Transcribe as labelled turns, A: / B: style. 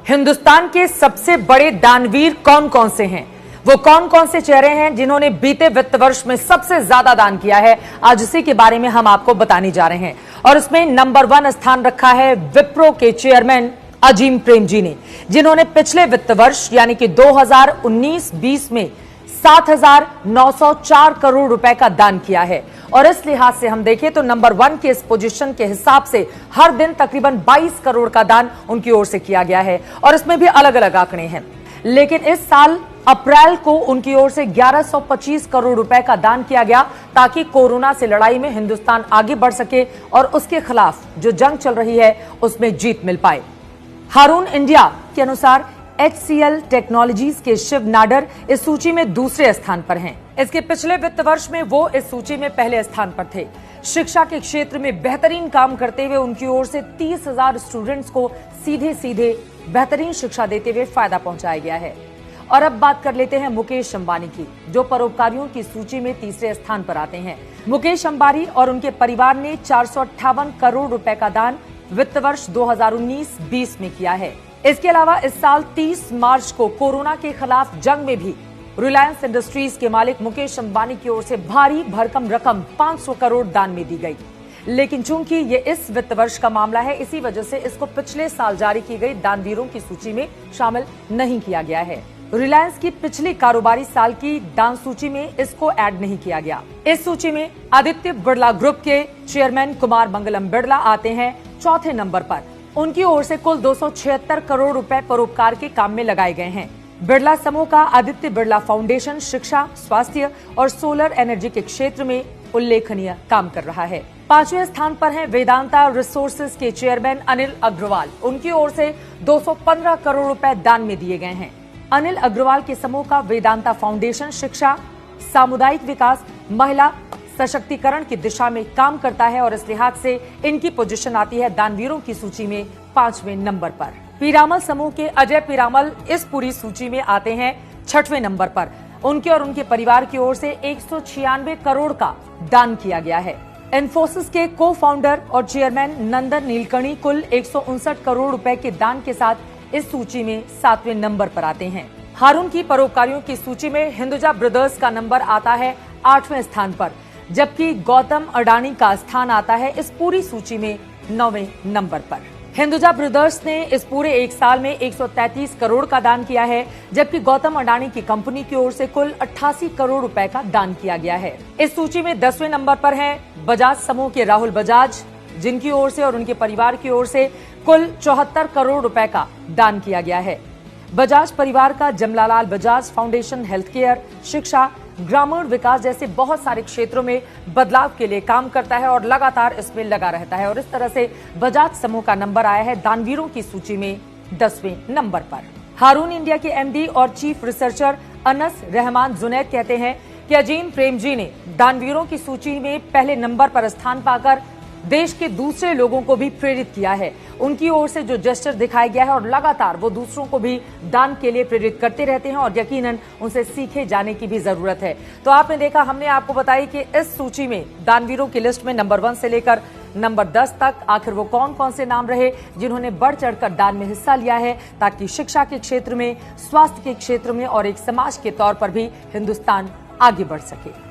A: हिंदुस्तान के सबसे बड़े दानवीर कौन कौन से हैं, वो कौन कौन से चेहरे हैं जिन्होंने बीते वित्त वर्ष में सबसे ज्यादा दान किया है, आज उसी के बारे में हम आपको बताने जा रहे हैं। और उसमें नंबर 1 स्थान रखा है विप्रो के चेयरमैन अजीम प्रेमजी ने, जिन्होंने पिछले वित्त वर्ष यानी कि 2019-20 में 7,904 करोड़ रुपए का दान किया है। और इस लिहाज से हम देखें तो नंबर 1 के इस पोजीशन के हिसाब से हर दिन तकरीबन 22 करोड़ का दान उनकी ओर से किया गया है। और इसमें भी अलग अलग आंकड़े हैं, लेकिन इस साल अप्रैल को उनकी ओर से 1125 करोड़ रुपए का दान किया गया, ताकि कोरोना से लड़ाई में हिंदुस्तान आगे बढ़ सके और उसके खिलाफ जो जंग चल रही है उसमें जीत मिल पाए। हारून इंडिया के अनुसार HCL टेक्नोलॉजीज के शिव नाडर इस सूची में दूसरे स्थान पर हैं। इसके पिछले वित्त वर्ष में वो इस सूची में पहले स्थान पर थे। शिक्षा के क्षेत्र में बेहतरीन काम करते हुए उनकी ओर से 30,000 स्टूडेंट्स को सीधे सीधे बेहतरीन शिक्षा देते हुए फायदा पहुंचाया गया है। और अब बात कर लेते हैं मुकेश अंबानी की, जो परोपकारियों की सूची में तीसरे स्थान पर आते हैं। मुकेश अंबानी और उनके परिवार ने 458 करोड़ रुपए का दान वित्त वर्ष 2019-20 में किया है। इसके अलावा इस साल 30 मार्च को कोरोना के खिलाफ जंग में भी रिलायंस इंडस्ट्रीज के मालिक मुकेश अंबानी की ओर से भारी भरकम रकम 500 करोड़ दान में दी गई। लेकिन चूंकि ये इस वित्त वर्ष का मामला है, इसी वजह से इसको पिछले साल जारी की गई दानवीरों की सूची में शामिल नहीं किया गया है। रिलायंस की पिछली कारोबारी साल की दान सूची में इसको ऐड नहीं किया गया। इस सूची में आदित्य बिरला ग्रुप के चेयरमैन कुमार मंगलम बिरला आते हैं चौथे नंबर पर। उनकी ओर से कुल 276 करोड़ रुपए परोपकार के काम में लगाए गए हैं। बिरला समूह का आदित्य बिरला फाउंडेशन शिक्षा, स्वास्थ्य और सोलर एनर्जी के क्षेत्र में उल्लेखनीय काम कर रहा है। 5वें स्थान पर हैं वेदांता रिसोर्सेज के चेयरमैन अनिल अग्रवाल। उनकी ओर से 215 करोड़ रुपए दान में दिए गए हैं। अनिल अग्रवाल के समूह का वेदांता फाउंडेशन शिक्षा, सामुदायिक विकास, महिला सशक्तिकरण की दिशा में काम करता है और इस लिहाज से इनकी पोजीशन आती है दानवीरों की सूची में 5वें नंबर पर। पीरामल समूह के अजय पीरामल इस पूरी सूची में आते हैं 6वें नंबर पर। उनके और उनके परिवार की ओर से 196 करोड़ का दान किया गया है। इन्फोसिस के को फाउंडर और चेयरमैन नंदन नीलकणी कुल 159 करोड़ रुपए के दान के साथ इस सूची में 7वें नंबर पर आते हैं। हारून की परोपकारियों की सूची में हिंदुजा ब्रदर्स का नंबर आता है 8वें स्थान पर, जबकि गौतम अडानी का स्थान आता है इस पूरी सूची में 9वें नंबर पर। हिंदुजा ब्रदर्स ने इस पूरे एक साल में 133 करोड़ का दान किया है, जबकि गौतम अडानी की कंपनी की ओर से कुल 88 करोड़ रुपए का दान किया गया है। इस सूची में 10वें नंबर पर हैं बजाज समूह के राहुल बजाज, जिनकी ओर से और उनके परिवार की ओर से कुल 74 करोड़ रुपए का दान किया गया है। बजाज परिवार का Jamnalal Bajaj foundation health care, शिक्षा, ग्रामीण विकास जैसे बहुत सारे क्षेत्रों में बदलाव के लिए काम करता है और लगातार इसमें लगा रहता है। और इस तरह से बजाज समूह का नंबर आया है दानवीरों की सूची में 10वें नंबर पर। हारून इंडिया के MD और चीफ रिसर्चर अनस रहमान जुनैद कहते हैं कि अजीम प्रेमजी ने दानवीरों की सूची में पहले नंबर पर स्थान पाकर देश के दूसरे लोगों को भी प्रेरित किया है। उनकी ओर से जो जेस्चर दिखाया गया है और लगातार वो दूसरों को भी दान के लिए प्रेरित करते रहते हैं और यकीनन उनसे सीखे जाने की भी जरूरत है। तो आपने देखा, हमने आपको बताई कि इस सूची में दानवीरों की लिस्ट में नंबर 1 से लेकर नंबर 10 तक आखिर वो कौन कौन से नाम रहे जिन्होंने बढ़ चढ़कर दान में हिस्सा लिया है, ताकि शिक्षा के क्षेत्र में, स्वास्थ्य के क्षेत्र में और एक समाज के तौर पर भी हिंदुस्तान आगे बढ़ सके।